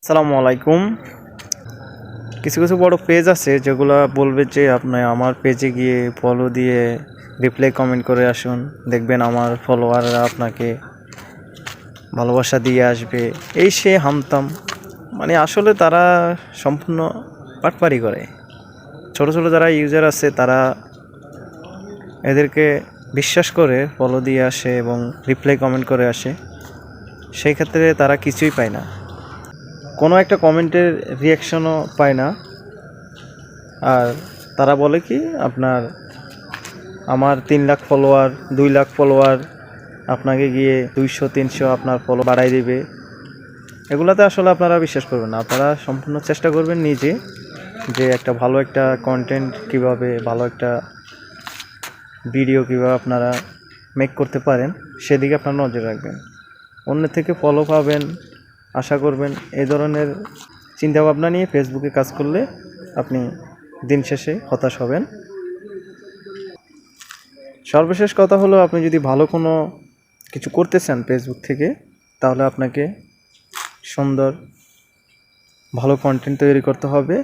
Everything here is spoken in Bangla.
আসসালামু আলাইকুম। কিছু কিছু বড় পেজ আছে যেগুলো বলবে যে আপনি আমার পেজে গিয়ে ফলো দিয়ে রিপ্লাই কমেন্ট করে আসুন, দেখবেন আমার ফলোয়াররা আপনাকে ভালোবাসা দিয়ে আসবে। এই সে হামতাম, মানে আসলে তারা সম্পূর্ণ পাটপারি করে। ছোট ছোট যারা ইউজার আছে তারা এদেরকে বিশ্বাস করে ফলো দিয়ে আসে এবং রিপ্লাই কমেন্ট করে আসে, সেই ক্ষেত্রে তারা কিছুই পায় না, কোনো একটা কমেন্টের রিয়াকশনও পায় না। আর তারা বলে কি আপনার আমার 3 লাখ ফলোয়ার 2 লাখ ফলোয়ার আপনাকে গিয়ে 200-300 আপনার ফলো বাড়াই দেবে। এগুলাতে আসলে আপনারা বিশ্বাস করবেন না। আপনারা সম্পূর্ণ চেষ্টা করবেন নিজে যে একটা ভালো একটা কন্টেন্ট কীভাবে, ভালো একটা ভিডিও কীভাবে আপনারা মেক করতে পারেন সেদিকে আপনারা নজর রাখবেন। অন্য থেকে ফলো পাবেন আশা করবেন, এই ধরনের চিন্তাভাবনা নিয়ে ফেসবুকে কাজ করলে আপনি দিন শেষে হতাশ হবেন। সর্বশেষ কথা হলো, আপনি যদি ভালো কোনো কিছু করতে চান ফেসবুক থেকে, তাহলে আপনাকে সুন্দর ভালো কন্টেন্ট তৈরি করতে হবে।